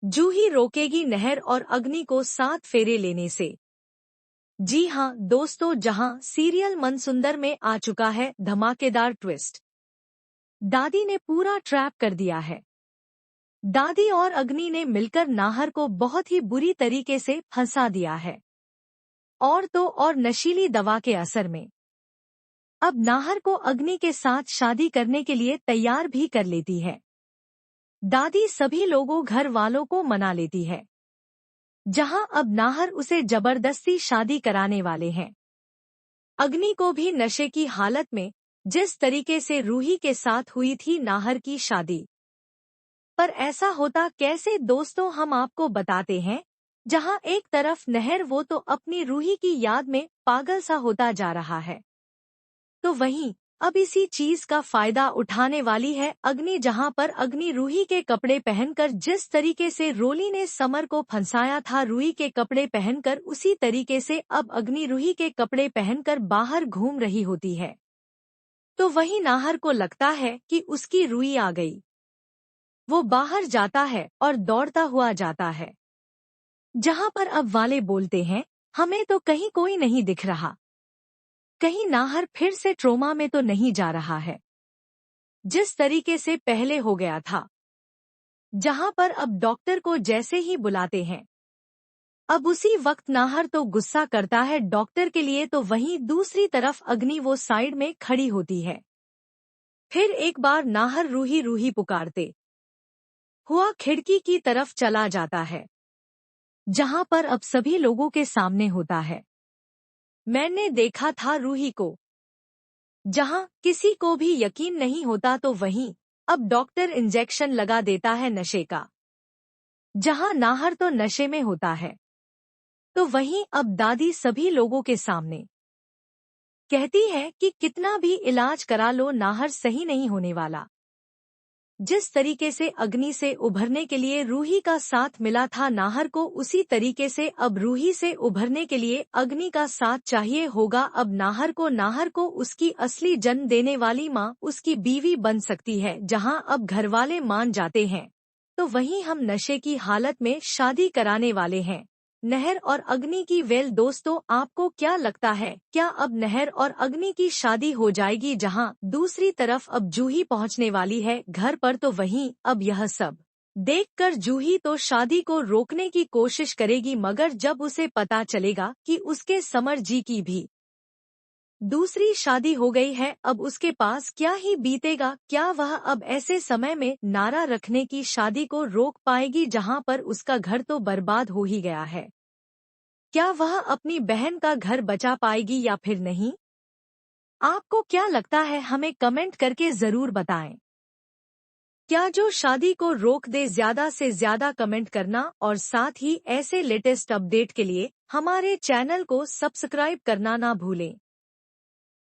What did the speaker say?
जूही रोकेगी नहर और अग्नि को 7 फेरे लेने से। जी हाँ दोस्तों, जहां सीरियल मनसुंदर में आ चुका है धमाकेदार ट्विस्ट। दादी ने पूरा ट्रैप कर दिया है। दादी और अग्नि ने मिलकर नाहर को बहुत ही बुरी तरीके से फंसा दिया है, और तो और नशीली दवा के असर में। अब नाहर को अग्नि के साथ शादी करने के लिए तैयार भी कर लेती है। दादी सभी लोगों घर वालों को मना लेती है, जहां अब नाहर उसे जबरदस्ती शादी कराने वाले हैं। अग्नि को भी नशे की हालत में, जिस तरीके से रूही के साथ हुई थी नाहर की शादी। पर ऐसा होता कैसे दोस्तों, हम आपको बताते हैं। जहां एक तरफ नहर वो तो अपनी रूही की याद में पागल सा होता जा रहा है, तो वहीं अब इसी चीज का फायदा उठाने वाली है अग्नि। जहां पर अग्नि रूही के कपड़े पहनकर, जिस तरीके से रोली ने समर को फंसाया था रूही के कपड़े पहनकर, उसी तरीके से अब अग्नि रूही के कपड़े पहनकर बाहर घूम रही होती है। तो वहीं नाहर को लगता है कि उसकी रूही आ गई। वो बाहर जाता है और दौड़ता हुआ जाता है, जहां पर अब वाले बोलते हैं, हमें तो कहीं कोई नहीं दिख रहा। कहीं नाहर फिर से ट्रोमा में तो नहीं जा रहा है, जिस तरीके से पहले हो गया था। जहां पर अब डॉक्टर को जैसे ही बुलाते हैं, अब उसी वक्त नाहर तो गुस्सा करता है डॉक्टर के लिए, तो वहीं दूसरी तरफ अग्नि वो साइड में खड़ी होती है। फिर एक बार नाहर रूही रूही पुकारते हुआ खिड़की की तरफ चला जाता है, जहां पर अब सभी लोगों के सामने होता है, मैंने देखा था रूही को। जहां किसी को भी यकीन नहीं होता, तो वहीं अब डॉक्टर इंजेक्शन लगा देता है नशे का। जहां नाहर तो नशे में होता है, तो वहीं अब दादी सभी लोगों के सामने कहती है कि कितना भी इलाज करा लो नाहर सही नहीं होने वाला। जिस तरीके से अग्नि से उभरने के लिए रूही का साथ मिला था नाहर को, उसी तरीके से अब रूही से उभरने के लिए अग्नि का साथ चाहिए होगा अब नाहर को उसकी असली जन्म देने वाली माँ उसकी बीवी बन सकती है। जहां अब घरवाले मान जाते हैं, तो वहीं हम नशे की हालत में शादी कराने वाले हैं नहर और अग्नि की। वेल दोस्तों, आपको क्या लगता है, क्या अब नहर और अग्नि की शादी हो जाएगी? जहां दूसरी तरफ अब जूही पहुंचने वाली है घर पर, तो वहीं अब यह सब देखकर जूही तो शादी को रोकने की कोशिश करेगी, मगर जब उसे पता चलेगा कि उसके समर जी की भी दूसरी शादी हो गई है, अब उसके पास क्या ही बीतेगा। क्या वह अब ऐसे समय में नारा रखने की शादी को रोक पाएगी, जहां पर उसका घर तो बर्बाद हो ही गया है? क्या वह अपनी बहन का घर बचा पाएगी या फिर नहीं? आपको क्या लगता है, हमें कमेंट करके जरूर बताएं। क्या जो शादी को रोक दे? ज्यादा से ज्यादा कमेंट करना, और साथ ही ऐसे लेटेस्ट अपडेट के लिए हमारे चैनल को सब्सक्राइब करना ना भूलें।